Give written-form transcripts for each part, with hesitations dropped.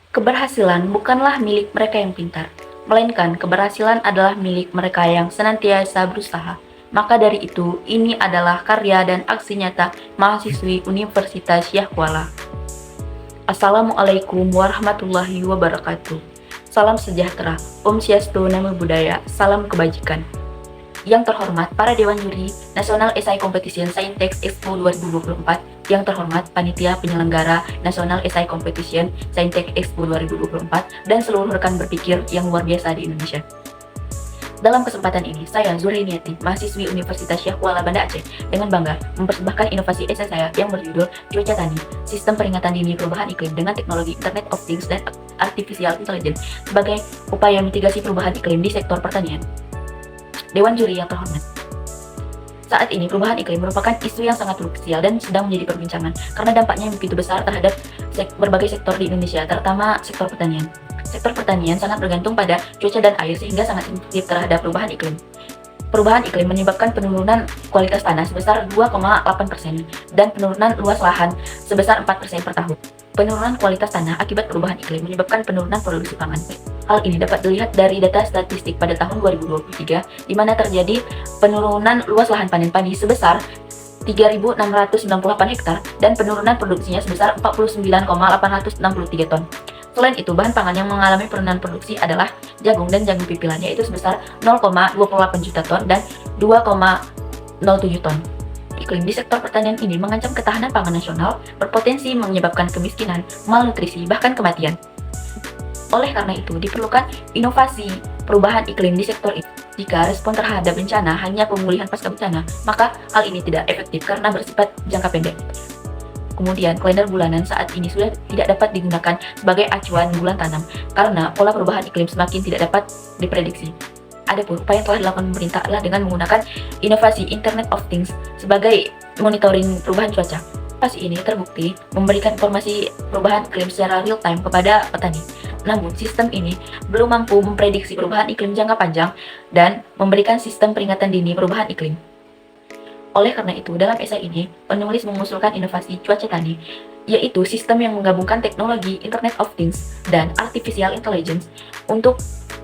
Keberhasilan bukanlah milik mereka yang pintar, melainkan keberhasilan adalah milik mereka yang senantiasa berusaha. Maka dari itu, ini adalah karya dan aksi nyata mahasiswi Universitas Syah Kuala. Assalamualaikum warahmatullahi wabarakatuh. Salam sejahtera, Om Swastiastu, Namo Buddhaya, salam kebajikan. Yang terhormat para Dewan Juri National Essay Competition Saintex Expo 2024, yang terhormat panitia penyelenggara National Essay Competition Saintex Expo 2024, dan seluruh rekan berpikir yang luar biasa di Indonesia. Dalam kesempatan ini, saya Zurheniati, mahasiswi Universitas Syah Kuala Banda Aceh, dengan bangga mempersembahkan inovasi esai saya yang berjudul Cuaca Tani, Sistem Peringatan Dini Perubahan Iklim dengan Teknologi Internet of Things dan Artificial Intelligence sebagai upaya mitigasi perubahan iklim di sektor pertanian. Dewan Juri yang terhormat, saat ini perubahan iklim merupakan isu yang sangat krusial dan sedang menjadi perbincangan karena dampaknya yang begitu besar terhadap berbagai sektor di Indonesia, terutama sektor pertanian. Sektor pertanian sangat bergantung pada cuaca dan air sehingga sangat sensitif terhadap perubahan iklim. Perubahan iklim menyebabkan penurunan kualitas tanah sebesar 2,8% dan penurunan luas lahan sebesar 4% per tahun. Penurunan kualitas tanah akibat perubahan iklim menyebabkan penurunan produksi pangan. Hal ini dapat dilihat dari data statistik pada tahun 2023, di mana terjadi penurunan luas lahan panen padi sebesar 3.698 hektar dan penurunan produksinya sebesar 49,863 ton. Selain itu, bahan pangan yang mengalami penurunan produksi adalah jagung dan jagung pipilan, yaitu sebesar 0,28 juta ton dan 2,07 ton. Iklim di sektor pertanian ini mengancam ketahanan pangan nasional, berpotensi menyebabkan kemiskinan, malnutrisi, bahkan kematian. Oleh karena itu, diperlukan inovasi perubahan iklim di sektor ini. Jika respon terhadap bencana hanya pemulihan pasca bencana, maka hal ini tidak efektif karena bersifat jangka pendek. Kemudian, kalender bulanan saat ini sudah tidak dapat digunakan sebagai acuan bulan tanam karena pola perubahan iklim semakin tidak dapat diprediksi. Adapun upaya yang telah dilakukan pemerintah adalah dengan menggunakan inovasi Internet of Things sebagai monitoring perubahan cuaca. Inovasi ini terbukti memberikan informasi perubahan iklim secara real time kepada petani. Namun, sistem ini belum mampu memprediksi perubahan iklim jangka panjang dan memberikan sistem peringatan dini perubahan iklim. Oleh karena itu, dalam esai ini, penulis mengusulkan inovasi cuaca tani, yaitu sistem yang menggabungkan teknologi Internet of Things dan Artificial Intelligence untuk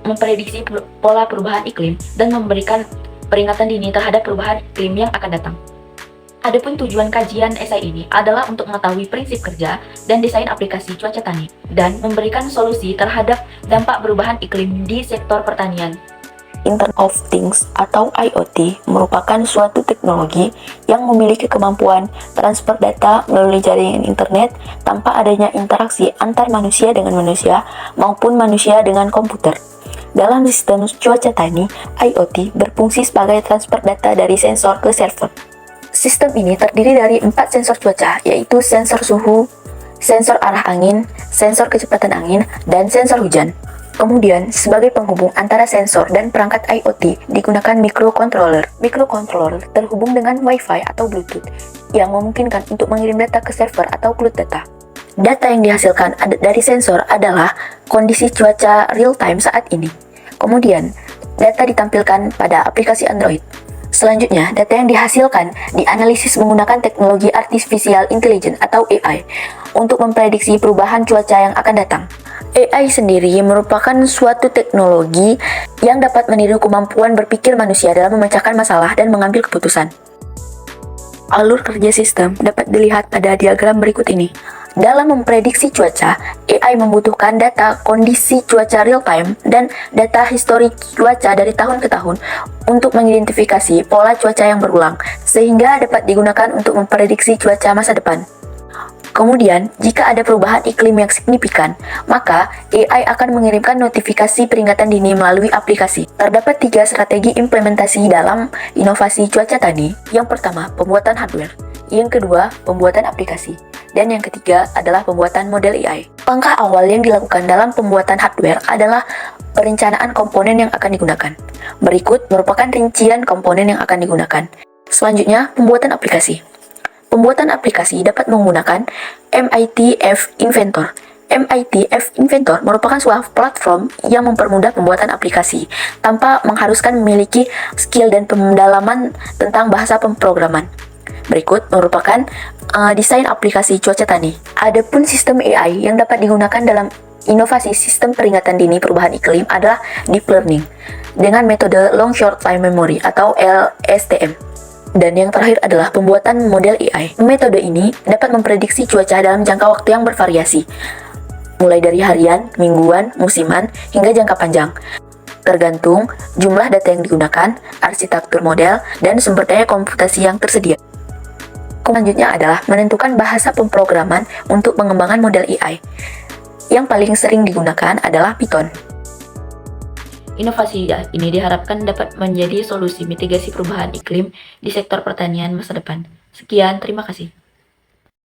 memprediksi pola perubahan iklim dan memberikan peringatan dini terhadap perubahan iklim yang akan datang. Adapun tujuan kajian esai ini adalah untuk mengetahui prinsip kerja dan desain aplikasi cuaca tani dan memberikan solusi terhadap dampak perubahan iklim di sektor pertanian. Internet of Things atau IoT merupakan suatu teknologi yang memiliki kemampuan transfer data melalui jaringan internet tanpa adanya interaksi antar manusia dengan manusia maupun manusia dengan komputer. Dalam sistem cuaca tani, IoT berfungsi sebagai transfer data dari sensor ke server. Sistem ini terdiri dari 4 sensor cuaca, yaitu sensor suhu, sensor arah angin, sensor kecepatan angin, dan sensor hujan. Kemudian, sebagai penghubung antara sensor dan perangkat IoT digunakan microcontroller. Microcontroller terhubung dengan Wi-Fi atau Bluetooth yang memungkinkan untuk mengirim data ke server atau cloud data. Data yang dihasilkan dari sensor adalah kondisi cuaca real time saat ini. Kemudian, data ditampilkan pada aplikasi Android. Selanjutnya, data yang dihasilkan dianalisis menggunakan teknologi Artificial Intelligence atau AI untuk memprediksi perubahan cuaca yang akan datang. AI sendiri merupakan suatu teknologi yang dapat meniru kemampuan berpikir manusia dalam memecahkan masalah dan mengambil keputusan. Alur kerja sistem dapat dilihat pada diagram berikut ini. Dalam memprediksi cuaca, AI membutuhkan data kondisi cuaca real time dan data histori cuaca dari tahun ke tahun untuk mengidentifikasi pola cuaca yang berulang, sehingga dapat digunakan untuk memprediksi cuaca masa depan. Kemudian, jika ada perubahan iklim yang signifikan, maka AI akan mengirimkan notifikasi peringatan dini melalui aplikasi. Terdapat 3 strategi implementasi dalam inovasi cuaca tani. Yang pertama, pembuatan hardware. Yang kedua, pembuatan aplikasi. Dan yang ketiga adalah pembuatan model AI. Langkah awal yang dilakukan dalam pembuatan hardware adalah perencanaan komponen yang akan digunakan. Berikut merupakan rincian komponen yang akan digunakan. Selanjutnya, pembuatan aplikasi. Pembuatan aplikasi dapat menggunakan MITF Inventor. MITF Inventor merupakan sebuah platform yang mempermudah pembuatan aplikasi tanpa mengharuskan memiliki skill dan pendalaman tentang bahasa pemrograman. Berikut merupakan desain aplikasi cuaca tani. Adapun sistem AI yang dapat digunakan dalam Inovasi sistem peringatan dini perubahan iklim adalah deep learning dengan metode long short time memory atau LSTM. Dan yang terakhir adalah pembuatan model AI. Metode ini dapat memprediksi cuaca dalam jangka waktu yang bervariasi, mulai dari harian, mingguan, musiman, hingga jangka panjang, tergantung jumlah data yang digunakan, arsitektur model, dan sumber daya komputasi yang tersedia. Selanjutnya adalah menentukan bahasa pemrograman untuk pengembangan model AI. Yang paling sering digunakan adalah Python. Inovasi ini diharapkan dapat menjadi solusi mitigasi perubahan iklim di sektor pertanian masa depan. Sekian, terima kasih.